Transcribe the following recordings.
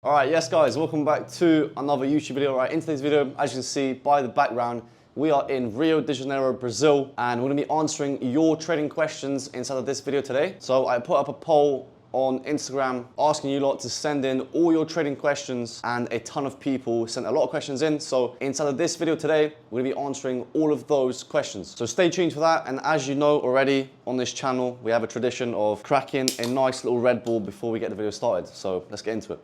Alright, yes guys, welcome back to another YouTube video. Right, in today's video, as you can see by the background, we are in Rio de Janeiro, Brazil, and we're going to be answering your trading questions inside of this video today. So I put up a poll on Instagram asking you lot to send in all your trading questions, and a ton of people sent a lot of questions in. So inside of this video today, we're going to be answering all of those questions. So stay tuned for that. And as you know already on this channel, we have a tradition of cracking a nice little Red Bull before we get the video started. So let's get into it.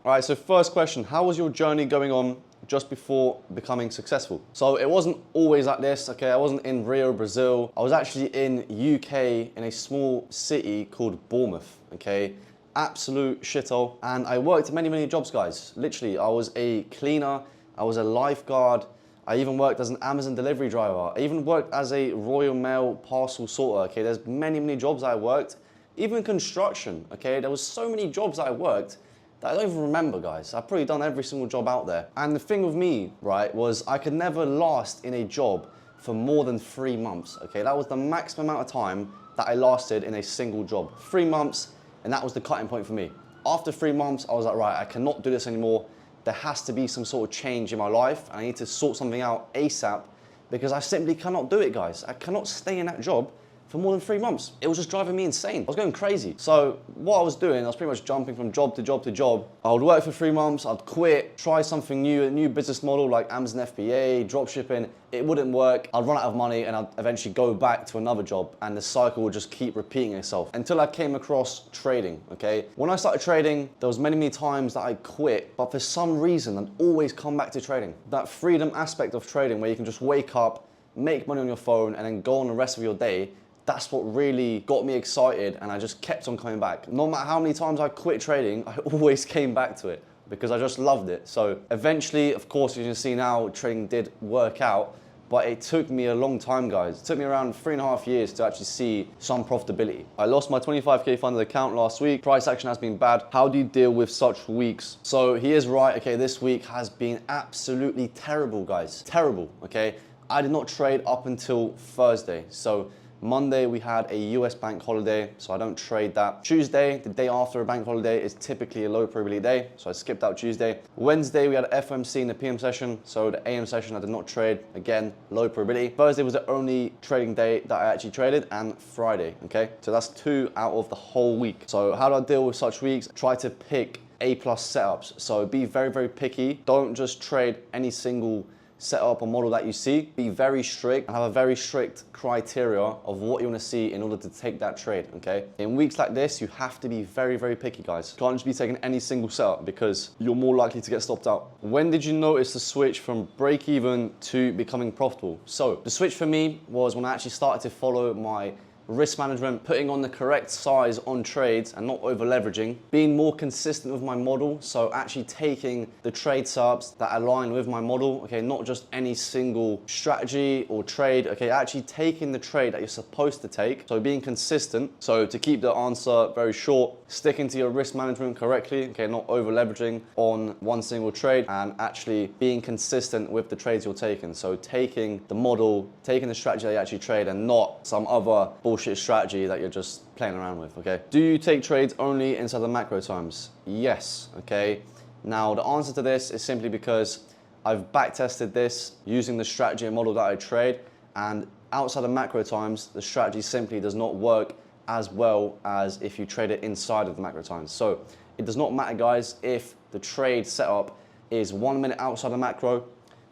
All right, so first question, how was your journey going on just before becoming successful? So it wasn't always like this, okay? I wasn't in Rio, Brazil. I was actually in UK in a small city called Bournemouth, okay? Absolute shithole. And I worked many, many jobs, guys. Literally, I was a cleaner, I was a lifeguard, I even worked as an Amazon delivery driver. I even worked as a Royal Mail parcel sorter, okay? There's many, many jobs I worked. Even construction, okay? There was so many jobs I worked I don't even remember, guys. I've probably done every single job out there. And the thing with me, right, was I could never last in a job for more than 3 months, okay? That was the maximum amount of time that I lasted in a single job. 3 months, and that was the cutting point for me. After 3 months, I was like, right, I cannot do this anymore. There has to be some sort of change in my life, and I need to sort something out ASAP, because I simply cannot do it, guys. I cannot stay in that job for more than 3 months. It was just driving me insane. I was going crazy. So what I was doing, I was pretty much jumping from job to job to job. I would work for 3 months, I'd quit, try something new, a new business model like Amazon FBA, dropshipping. It wouldn't work. I'd run out of money and I'd eventually go back to another job, and the cycle would just keep repeating itself until I came across trading, okay? When I started trading, there was many, many times that I quit, but for some reason, I'd always come back to trading. That freedom aspect of trading where you can just wake up, make money on your phone, and then go on the rest of your day, that's what really got me excited, and I just kept on coming back. No matter how many times I quit trading, I always came back to it because I just loved it. So eventually, of course, as you can see now, trading did work out, but it took me a long time, guys. It took me around 3.5 years to actually see some profitability. I lost my 25K funded account last week. Price action has been bad. How do you deal with such weeks? So he is right, okay, this week has been absolutely terrible, guys. Terrible, okay? I did not trade up until Thursday. So Monday, we had a US bank holiday, so I don't trade that. Tuesday, the day after a bank holiday, is typically a low probability day, so I skipped out Tuesday. Wednesday, we had FOMC in the PM session, so the AM session I did not trade. Again, low probability. Thursday was the only trading day that I actually traded, and Friday, okay? So that's 2 out of the whole week. So how do I deal with such weeks? Try to pick A+ setups. So be very, very picky. Don't just trade any single setup or model that you see. Be very strict and have a very strict criteria of what you want to see in order to take that trade, okay? In weeks like this, you have to be very, very picky, guys. You can't just be taking any single setup because you're more likely to get stopped out. When did you notice the switch from break even to becoming profitable? So the switch for me was when I actually started to follow my risk management, putting on the correct size on trades and not over leveraging, being more consistent with my model. So actually taking the trade setups that align with my model, okay, not just any single strategy or trade, okay, actually taking the trade that you're supposed to take. So being consistent. So to keep the answer very short, sticking to your risk management correctly, okay, not over leveraging on one single trade, and actually being consistent with the trades you're taking. So taking the model, taking the strategy that you actually trade, and not some other bullshit strategy that you're just playing around with, okay? Do you take trades only inside the macro times? Yes, okay? Now, the answer to this is simply because I've backtested this using the strategy and model that I trade, and outside of macro times, the strategy simply does not work as well as if you trade it inside of the macro times. So it does not matter, guys, if the trade setup is 1 minute outside the macro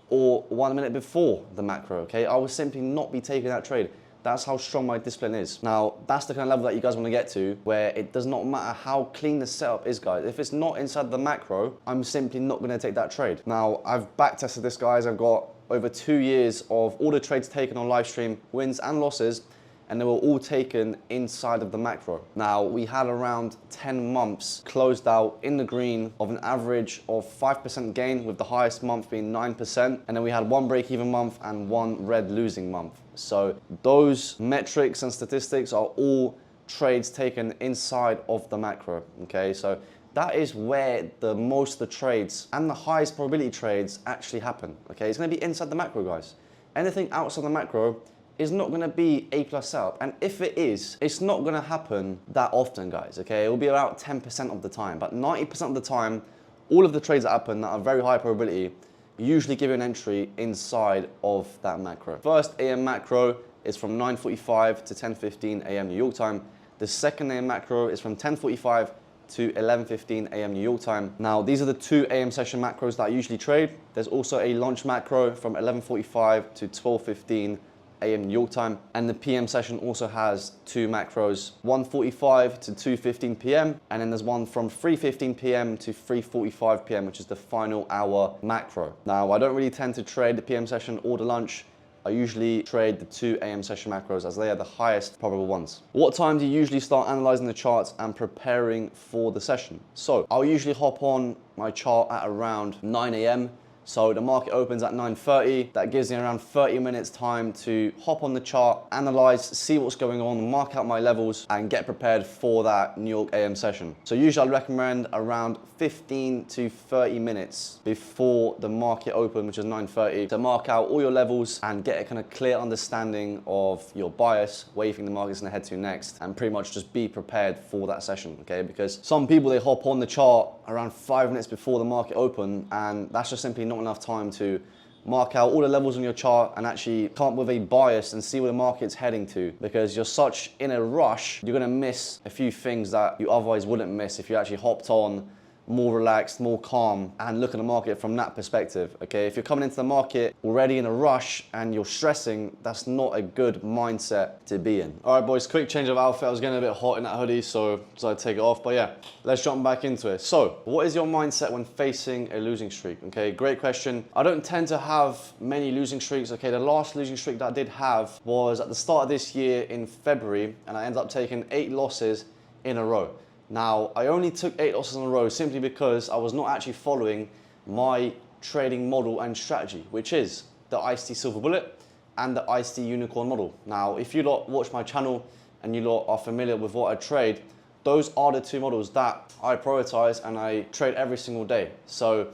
or 1 minute before the macro, okay? I will simply not be taking that trade. That's how strong my discipline is. Now, that's the kind of level that you guys want to get to, where it does not matter how clean the setup is, guys. If it's not inside the macro, I'm simply not going to take that trade. Now, I've backtested this, guys. I've got over 2 years of all the trades taken on live stream, wins and losses, and they were all taken inside of the macro. Now, we had around 10 months closed out in the green of an average of 5% gain, with the highest month being 9%. And then we had 1 break-even month and 1 red losing month. So those metrics and statistics are all trades taken inside of the macro, okay? So that is where the most of the trades and the highest probability trades actually happen, okay? It's gonna be inside the macro, guys. Anything outside the macro is not going to be A plus setup. And if it is, it's not going to happen that often, guys, okay? It will be about 10% of the time, but 90% of the time, all of the trades that happen that are very high probability usually give you an entry inside of that macro. First AM macro is from 9:45 to 10:15 AM New York time. The second AM macro is from 10:45 to 11:15 AM New York time. Now, these are the 2 AM session macros that I usually trade. There's also a lunch macro from 11:45 to 12:15 AM New York time. And the PM session also has 2 macros, 1:45 to 2:15 PM. And then there's one from 3:15 PM to 3:45 PM, which is the final hour macro. Now, I don't really tend to trade the PM session or the lunch. I usually trade the 2 AM session macros as they are the highest probable ones. What time do you usually start analyzing the charts and preparing for the session? So I'll usually hop on my chart at around 9 AM. So the market opens at 9:30. That gives me around 30 minutes time to hop on the chart, analyze, see what's going on, mark out my levels, and get prepared for that New York AM session. So usually I'd recommend around 15 to 30 minutes before the market open, which is 9:30, to mark out all your levels and get a kind of clear understanding of your bias, where you think the market's gonna head to next, and pretty much just be prepared for that session, okay? Because some people, they hop on the chart around 5 minutes before the market open, and that's just simply not enough time to mark out all the levels on your chart and actually come up with a bias and see where the market's heading to, because you're such in a rush, you're gonna miss a few things that you otherwise wouldn't miss if you actually hopped on more relaxed, more calm, and look at the market from that perspective, okay? If you're coming into the market already in a rush and you're stressing, that's not a good mindset to be in. All right, boys, quick change of outfit. I was getting a bit hot in that hoodie, so decided to take it off, but yeah, let's jump back into it. So, what is your mindset when facing a losing streak? Okay, great question. I don't tend to have many losing streaks, okay? The last losing streak that I did have was at the start of this year in February, and I ended up taking 8 losses in a row. Now, I only took 8 losses in a row simply because I was not actually following my trading model and strategy, which is the ICT Silver Bullet and the ICT Unicorn model. Now, if you lot watch my channel and you lot are familiar with what I trade, those are the 2 models that I prioritize and I trade every single day. So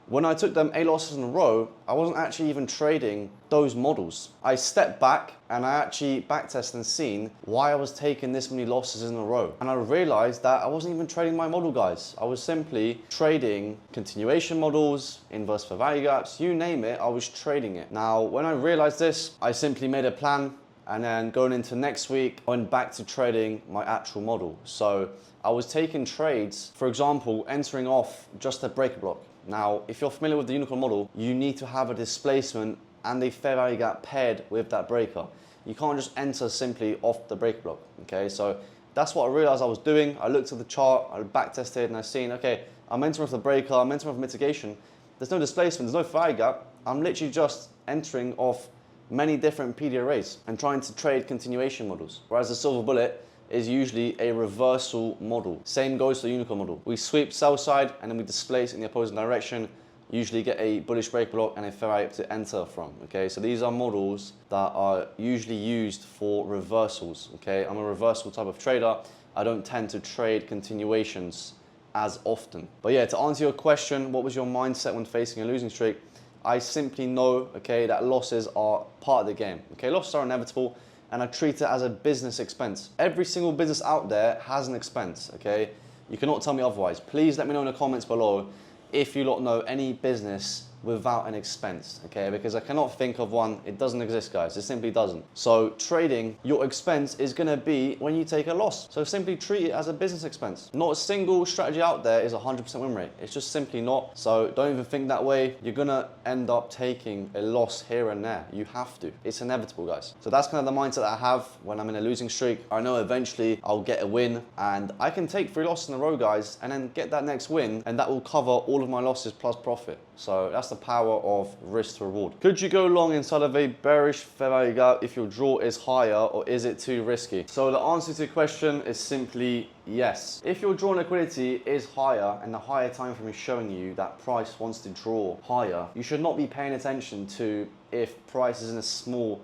when I took them 8 losses in a row, I wasn't actually even trading those models. I stepped back and I actually backtested and seen why I was taking this many losses in a row. And I realized that I wasn't even trading my model, guys. I was simply trading continuation models, inverse fair value gaps, you name it, I was trading it. Now, when I realized this, I simply made a plan, and then going into next week, I went back to trading my actual model. So I was taking trades, for example, entering off just a breaker block. Now, if you're familiar with the unicorn model, you need to have a displacement and a fair value gap paired with that breaker. You can't just enter simply off the breaker block, okay? So that's what I realized I was doing. I looked at the chart, I backtested, and I seen, okay, I'm entering off the breaker, I'm entering off mitigation. There's no displacement, there's no fair value gap. I'm literally just entering off many different PD arrays and trying to trade continuation models. Whereas the silver bullet is usually a reversal model. Same goes to the unicorn model. We sweep sell side and then we displace in the opposing direction, usually get a bullish break block and a fair value to enter from, okay? So these are models that are usually used for reversals, okay? I'm a reversal type of trader. I don't tend to trade continuations as often. But yeah, to answer your question, what was your mindset when facing a losing streak? I simply know, okay, that losses are part of the game, okay? Losses are inevitable, and I treat it as a business expense. Every single business out there has an expense, okay? You cannot tell me otherwise. Please let me know in the comments below if you lot know any business without an expense, okay? Because I cannot think of one. It doesn't exist, guys. It simply doesn't. So trading, your expense is gonna be when you take a loss. So simply treat it as a business expense. Not a single strategy out there is 100% win rate. It's just simply not. So don't even think that way. You're gonna end up taking a loss here and there. You have to. It's inevitable, guys. So that's kind of the mindset that I have when I'm in a losing streak. I know eventually I'll get a win, and I can take 3 losses in a row, guys, and then get that next win, and that will cover all of my losses plus profit. So that's the power of risk to reward. Could you go long inside of a bearish fair value gap if your draw is higher, or is it too risky? So the answer to the question is simply yes. If your draw liquidity is higher and the higher time frame is showing you that price wants to draw higher, you should not be paying attention to if price is in a small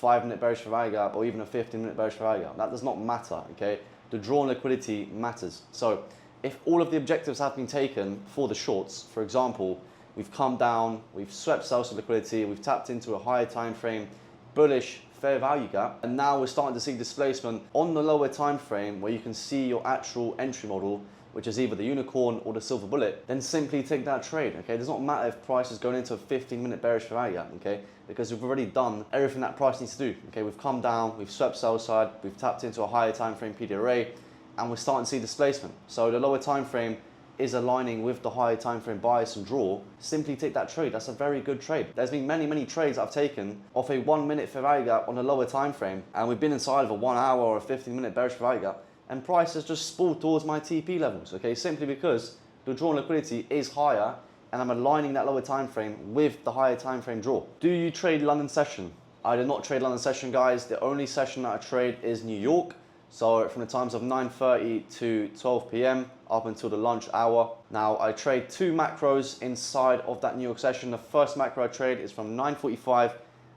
5-minute bearish fair value gap or even a 15-minute bearish fair value gap. That does not matter, okay? The draw liquidity matters. So if all of the objectives have been taken for the shorts, for example, we've come down, we've swept sales to liquidity, we've tapped into a higher time frame, bullish fair value gap, and now we're starting to see displacement on the lower time frame where you can see your actual entry model, which is either the unicorn or the silver bullet, then simply take that trade, okay? It does not matter if price is going into a 15-minute bearish fair value gap, okay? Because we've already done everything that price needs to do, okay? We've come down, we've swept sell side, we've tapped into a higher time frame PD array, and we're starting to see displacement. So the lower time frame is aligning with the higher time frame bias and draw. Simply take that trade. That's a very good trade. There's been many trades I've taken off a 1 minute fair value gap on a lower time frame, and we've been inside of a 1 hour or a 15-minute bearish fair value gap, and price has just spooled towards my TP levels, okay? Simply because the draw and liquidity is higher, and I'm aligning that lower time frame with the higher time frame draw. Do you trade London session? I do not trade London session, guys. The only session that I trade is New York. So from the times of 9:30 to 12 p.m. up until the lunch hour. Now I trade 2 macros inside of that New York session. The first macro I trade is from 9:45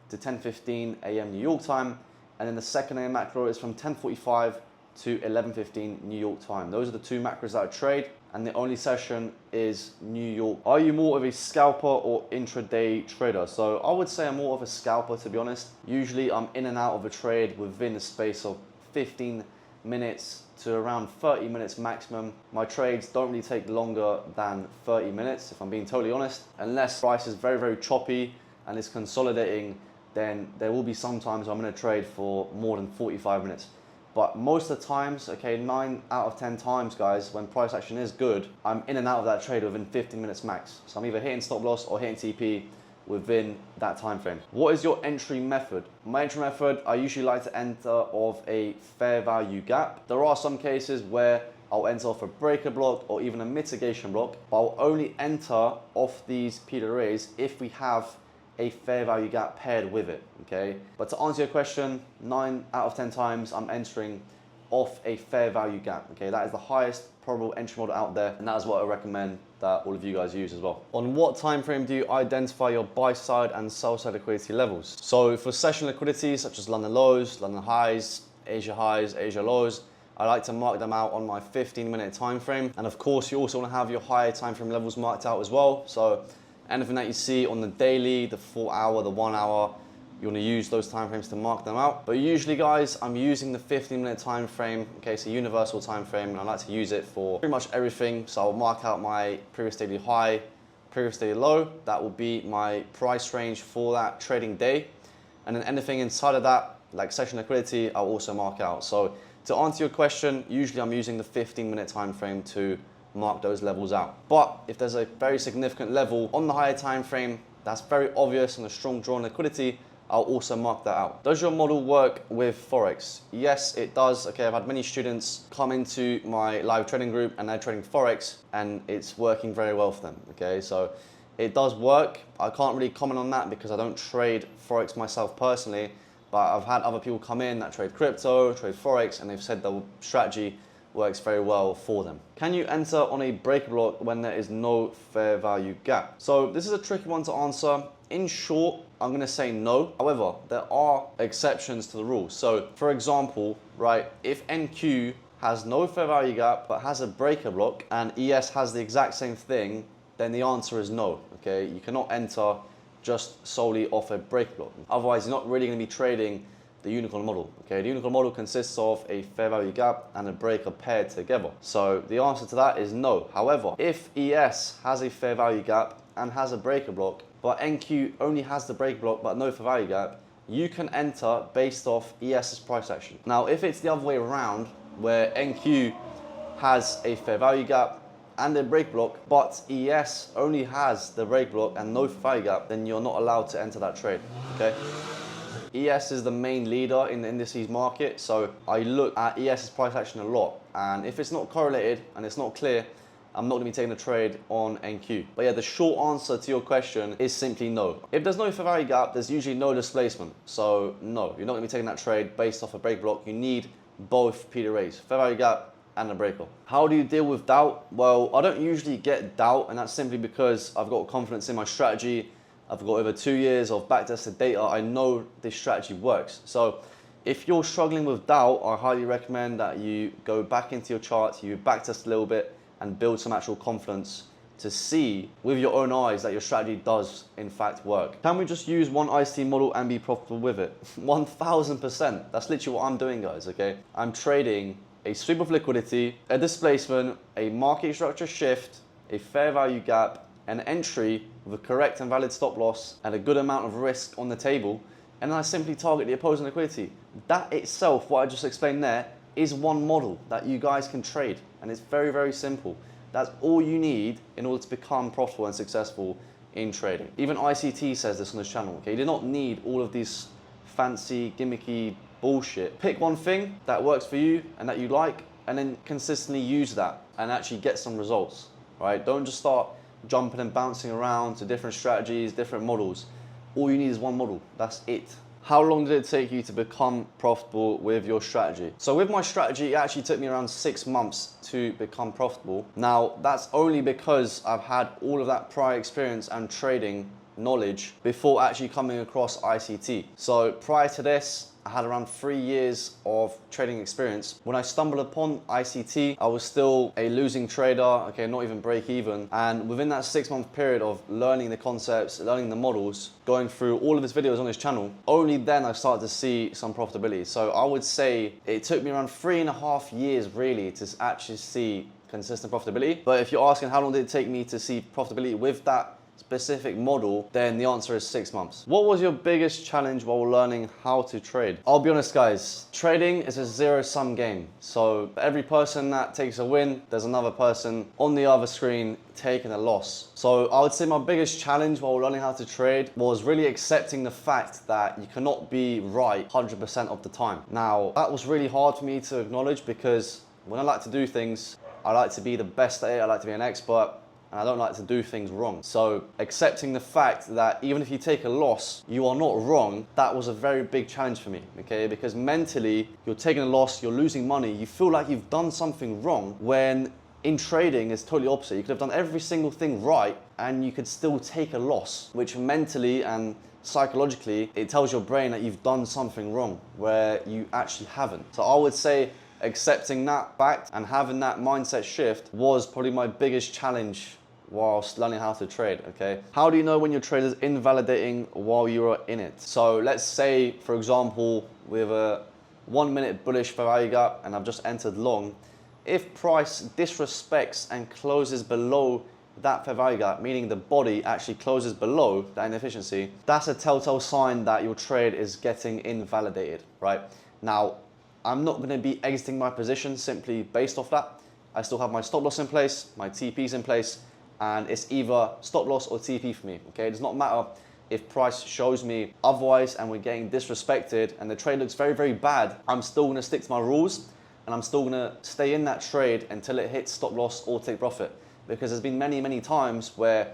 to 10:15 a.m. New York time. And then the second AM macro is from 10:45 to 11:15 New York time. Those are the 2 macros that I trade, and the only session is New York. Are you more of a scalper or intraday trader? So I would say I'm more of a scalper, to be honest. Usually I'm in and out of a trade within a space of 15 minutes to around 30 minutes maximum. My trades don't really take longer than 30 minutes, if I'm being totally honest. Unless price is very choppy and is consolidating, then there will be some times I'm going to trade for more than 45 minutes. But most of the times, okay, 9 out of 10 times, guys, when price action is good, I'm in and out of that trade within 15 minutes max. So I'm either hitting stop loss or hitting TP within that time frame. What is your entry method? My entry method, I usually like to enter off a fair value gap. There are some cases where I'll enter off a breaker block or even a mitigation block, but I'll only enter off these PD arrays if we have a fair value gap paired with it, okay? But to answer your question, 9 out of 10 times I'm entering off a fair value gap, okay? That is the highest probable entry model out there, and that is what I recommend that all of you guys use as well. On what time frame do you identify your buy side and sell side liquidity levels? So for session liquidity, such as London lows, London highs, Asia lows, I like to mark them out on my 15-minute time frame. And of course, you also want to have your higher time frame levels marked out as well. So anything that you see on the daily, the 4 hour, the 1 hour, you want to use those time frames to mark them out. But usually, guys, I'm using the 15-minute time frame, okay, it's a universal time frame, and I like to use it for pretty much everything. So I'll mark out my previous daily high, previous daily low. That will be my price range for that trading day. And then anything inside of that, like session liquidity, I'll also mark out. So to answer your question, usually I'm using the 15-minute time frame to mark those levels out. But if there's a very significant level on the higher time frame that's very obvious and a strong draw on liquidity, I'll also mark that out. Does your model work with Forex? Yes, it does. Okay, I've had many students come into my live trading group and they're trading Forex and it's working very well for them. Okay, so it does work. I can't really comment on that because I don't trade Forex myself personally, but I've had other people come in that trade crypto, trade Forex, and they've said the strategy works very well for them. Can you enter on a breaker block when there is no fair value gap? So this is a tricky one to answer. In short, I'm going to say no. However, there are exceptions to the rule. So for example, right, if NQ has no fair value gap but has a breaker block and ES has the exact same thing, then the answer is no. Okay, you cannot enter just solely off a breaker block. Otherwise, you're not really going to be trading the unicorn model. Okay, the unicorn model consists of a fair value gap and a breaker paired together. So the answer to that is no. However, if ES has a fair value gap and has a breaker block, but NQ only has the break block but no fair value gap, you can enter based off ES's price action. Now, if it's the other way around, where NQ has a fair value gap and a break block, but ES only has the break block and no fair value gap, then you're not allowed to enter that trade, okay? ES is the main leader in the indices market, so I look at ES's price action a lot, and if it's not correlated and it's not clear, I'm not going to be taking a trade on NQ. But yeah, the short answer to your question is simply no. If there's no fair value gap, there's usually no displacement. So no, you're not going to be taking that trade based off a break block. You need both PD arrays, fair value gap and a breaker. How do you deal with doubt? Well, I don't usually get doubt, and that's simply because I've got confidence in my strategy. I've got over 2 years of backtested data. I know this strategy works. So if you're struggling with doubt, I highly recommend that you go back into your charts, you backtest a little bit, and build some actual confidence to see with your own eyes that your strategy does in fact work. Can we just use one ICT model and be profitable with it? 1000%. That's literally what I'm doing, guys, okay? I'm trading a sweep of liquidity, a displacement, a market structure shift, a fair value gap, an entry with a correct and valid stop loss, and a good amount of risk on the table, and then I simply target the opposing liquidity. That itself, what I just explained there, is one model that you guys can trade, and it's very, very simple. That's all you need in order to become profitable and successful in trading. Even ICT says this on this channel, okay? You do not need all of these fancy, gimmicky bullshit. Pick one thing that works for you and that you like, and then consistently use that and actually get some results, right? Don't just start jumping and bouncing around to different strategies, different models. All you need is one model, that's it. How long did it take you to become profitable with your strategy? So with my strategy, it actually took me around 6 months to become profitable. Now, that's only because I've had all of that prior experience and trading knowledge before actually coming across ICT. So prior to this, I had around 3 years of trading experience. When I stumbled upon ICT, I was still a losing trader, okay, not even break even. And within that 6-month period of learning the concepts, learning the models, going through all of his videos on his channel, only then I started to see some profitability. So I would say it took me around 3.5 years really to actually see consistent profitability. But if you're asking how long did it take me to see profitability with that specific model, then the answer is 6 months. What was your biggest challenge while learning how to trade? I'll be honest, guys, trading is a zero-sum game. So for every person that takes a win, there's another person on the other screen taking a loss. So I would say my biggest challenge while learning how to trade was really accepting the fact that you cannot be right 100% of the time. Now, that was really hard for me to acknowledge because when I like to do things, I like to be the best at it, I like to be an expert, and I don't like to do things wrong. So accepting the fact that even if you take a loss, you are not wrong, that was a very big challenge for me, okay? Because mentally, you're taking a loss, you're losing money, you feel like you've done something wrong, when in trading it's totally opposite. You could have done every single thing right and you could still take a loss, which mentally and psychologically, it tells your brain that you've done something wrong where you actually haven't. So I would say accepting that fact and having that mindset shift was probably my biggest challenge whilst learning how to trade, okay? How do you know when your trade is invalidating while you are in it? So let's say, for example, with a 1 minute bullish fair value gap and I've just entered long, if price disrespects and closes below that fair value gap, meaning the body actually closes below that inefficiency, that's a telltale sign that your trade is getting invalidated, right? Now, I'm not gonna be exiting my position simply based off that. I still have my stop loss in place, my TPs in place, and it's either stop loss or TP for me, okay? It does not matter if price shows me otherwise and we're getting disrespected and the trade looks very, very bad. I'm still gonna stick to my rules and I'm still gonna stay in that trade until it hits stop loss or take profit. Because there's been many, many times where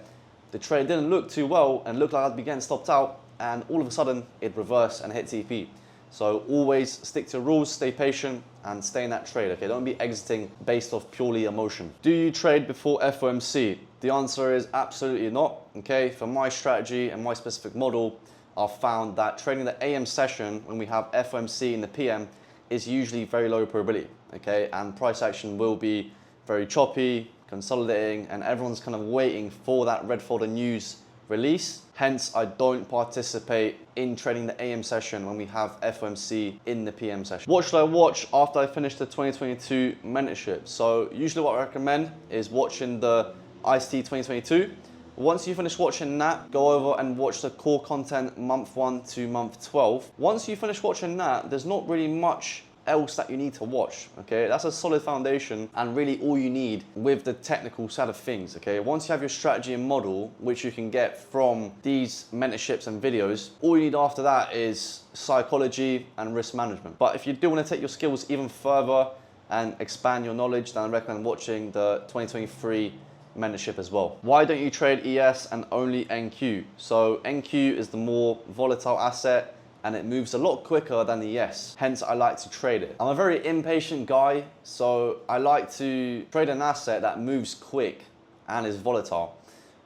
the trade didn't look too well and looked like I'd be getting stopped out and all of a sudden it reversed and hit TP. So always stick to rules, stay patient, and stay in that trade, okay? Don't be exiting based off purely emotion. Do you trade before FOMC? The answer is absolutely not, okay? For my strategy and my specific model, I've found that trading the AM session when we have FOMC in the PM is usually very low probability, okay? And price action will be very choppy, consolidating, and everyone's kind of waiting for that red folder news release. Hence, I don't participate in trading the AM session when we have FOMC in the PM session. What should I watch after I finish the 2022 mentorship? So usually what I recommend is watching the ICT 2022. Once you finish watching that, go over and watch the core content month 1 to month 12. Once you finish watching that, there's not really much else that you need to watch, okay? That's a solid foundation and really all you need with the technical side of things, okay? Once you have your strategy and model, which you can get from these mentorships and videos, all you need after that is psychology and risk management. But if you do want to take your skills even further and expand your knowledge, then I recommend watching the 2023 mentorship as well. Why don't you trade ES and only NQ? So NQ is the more volatile asset and it moves a lot quicker than the ES. Hence, I like to trade it. I'm a very impatient guy, so I like to trade an asset that moves quick and is volatile,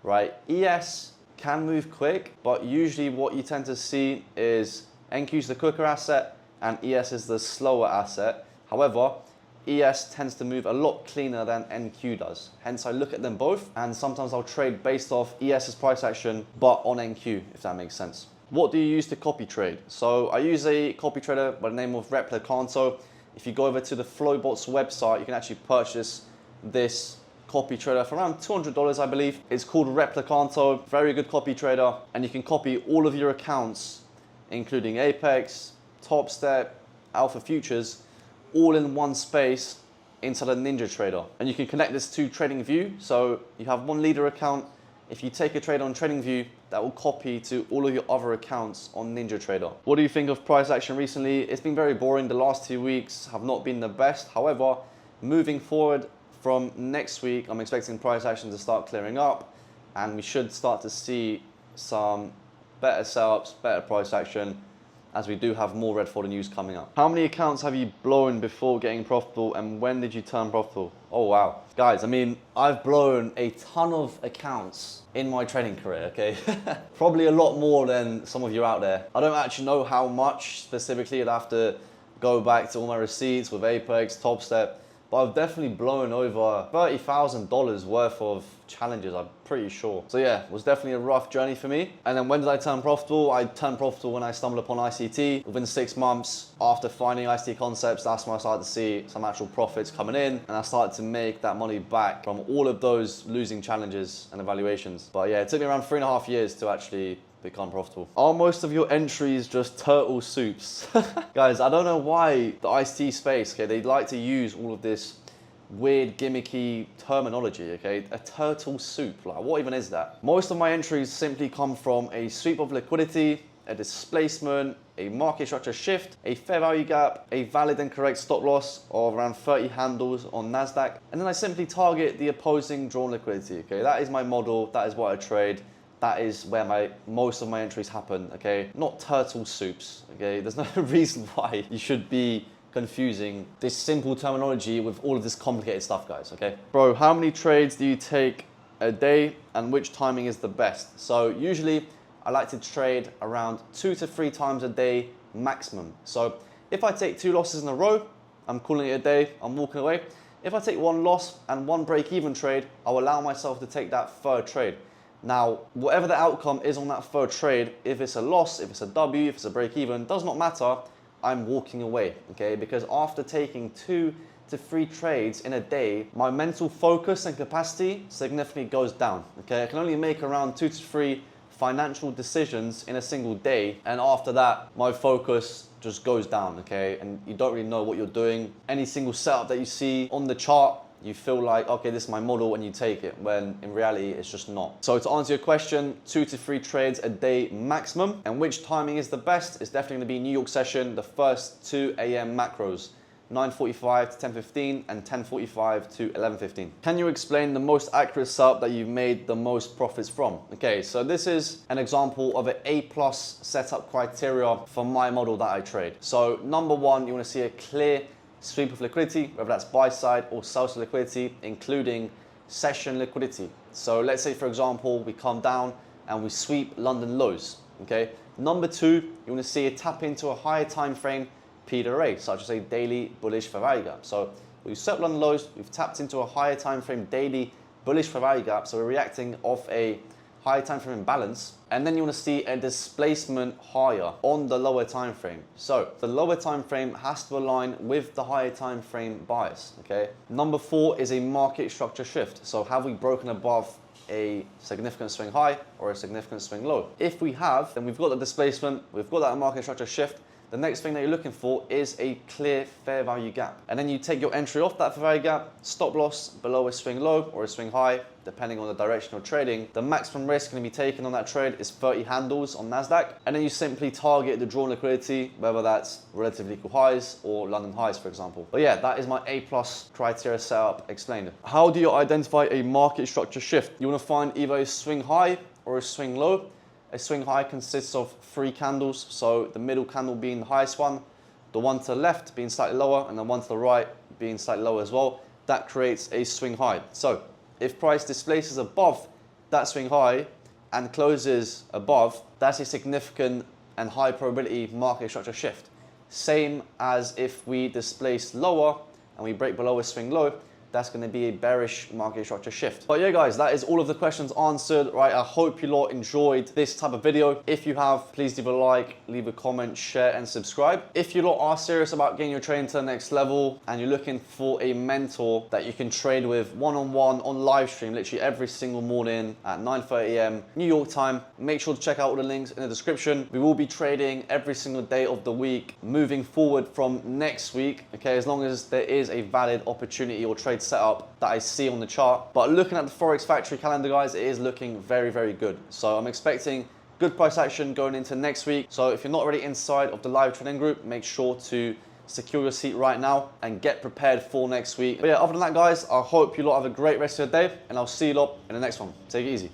right? ES can move quick, but usually what you tend to see is NQ is the quicker asset and ES is the slower asset. However, ES tends to move a lot cleaner than NQ does. Hence, I look at them both, and sometimes I'll trade based off ES's price action, but on NQ, if that makes sense. What do you use to copy trade? So I use a copy trader by the name of Replicanto. If you go over to the Flowbots website, you can actually purchase this copy trader for around $200, I believe. It's called Replicanto, very good copy trader, and you can copy all of your accounts, including Apex, Top Step, Alpha Futures, all in one space inside a NinjaTrader. And you can connect this to TradingView. So you have one leader account. If you take a trade on TradingView, that will copy to all of your other accounts on NinjaTrader. What do you think of price action recently? It's been very boring. The last 2 weeks have not been the best. However, moving forward from next week, I'm expecting price action to start clearing up, and we should start to see some better setups, better price action, as we do have more red folder news coming up. How many accounts have you blown before getting profitable, and when did you turn profitable? Oh wow. Guys, I mean, I've blown a ton of accounts in my trading career, okay? Probably a lot more than some of you out there. I don't actually know how much specifically. I'd have to go back to all my receipts with Apex, Top Step, but I've definitely blown over $30,000 worth of challenges, I'm pretty sure. So yeah, it was definitely a rough journey for me. And then when did I turn profitable? I turned profitable when I stumbled upon ICT. Within 6 months after finding ICT concepts, that's when I started to see some actual profits coming in, and I started to make that money back from all of those losing challenges and evaluations. But yeah, it took me around 3.5 years to actually become profitable. Are most of your entries just turtle soups? Guys, I don't know why the ICT space, okay, they like to use all of this weird gimmicky terminology, okay? A turtle soup, like what even is that? Most of my entries simply come from a sweep of liquidity, a displacement, a market structure shift, a fair value gap, a valid and correct stop loss of around 30 handles on NASDAQ, and then I simply target the opposing drawn liquidity, okay? That is my model, that is what I trade. That is where most of my entries happen, okay? Not turtle soups, okay? There's no reason why you should be confusing this simple terminology with all of this complicated stuff, guys, okay? Bro, how many trades do you take a day, and which timing is the best? So usually I like to trade around 2 to 3 times a day maximum. So if I take 2 losses in a row, I'm calling it a day, I'm walking away. If I take 1 loss and 1 break-even trade, I'll allow myself to take that 3rd trade. Now, whatever the outcome is on that 3rd trade, if it's a loss, if it's a W, if it's a break even, does not matter, I'm walking away, okay? Because after taking 2 to 3 trades in a day, my mental focus and capacity significantly goes down, okay? I can only make around 2 to 3 financial decisions in a single day, and after that, my focus just goes down, okay? And you don't really know what you're doing. Any single setup that you see on the chart, you feel like, okay, this is my model, and you take it, when in reality, it's just not. So to answer your question, 2 to 3 trades a day maximum. And which timing is the best? It's definitely gonna be New York session, the first 2 a.m. macros, 9:45 to 10:15 and 10:45 to 11:15. Can you explain the most accurate setup that you've made the most profits from? Okay, so this is an example of an A+ setup criteria for my model that I trade. So number 1, you wanna see a clear sweep of liquidity, whether that's buy side or sell side liquidity, including session liquidity. So let's say, for example, we come down and we sweep London lows, okay? Number 2, you wanna see it tap into a higher time frame P to A, such as a daily bullish fair value gap. So we've set London lows, we've tapped into a higher time frame daily bullish fair value gap, so we're reacting off a higher time frame imbalance, and then you want to see a displacement higher on the lower time frame. So the lower time frame has to align with the higher time frame bias, okay? Number 4 is a market structure shift. So have we broken above a significant swing high or a significant swing low? If we have, then we've got the displacement, we've got that market structure shift. The next thing that you're looking for is a clear fair value gap. And then you take your entry off that fair value gap, stop loss below a swing low or a swing high, depending on the direction of trading. The maximum risk going to be taken on that trade is 30 handles on NASDAQ. And then you simply target the drawn liquidity, whether that's relatively equal highs or London highs, for example. But yeah, that is my A+ criteria setup explained. How do you identify a market structure shift? You want to find either a swing high or a swing low. A swing high consists of 3 candles, so the middle candle being the highest one, the one to the left being slightly lower, and the one to the right being slightly lower as well. That creates a swing high. So if price displaces above that swing high and closes above, that's a significant and high probability market structure shift. Same as if we displace lower and we break below a swing low, that's going to be a bearish market structure shift. But yeah, guys, that is all of the questions answered, right? I hope you lot enjoyed this type of video. If you have, please leave a like, leave a comment, share, and subscribe. If you lot are serious about getting your trading to the next level and you're looking for a mentor that you can trade with one-on-one on live stream, literally every single morning at 9:30 a.m. New York time, make sure to check out all the links in the description. We will be trading every single day of the week moving forward from next week, okay, as long as there is a valid opportunity or trade setup that I see on the chart. But looking at the Forex Factory calendar, guys, it is looking very, very good. So I'm expecting good price action going into next week. So if you're not already inside of the live trading group, make sure to secure your seat right now and get prepared for next week. But yeah, other than that, guys, I hope you lot have a great rest of your day, and I'll see you lot in the next one. Take it easy.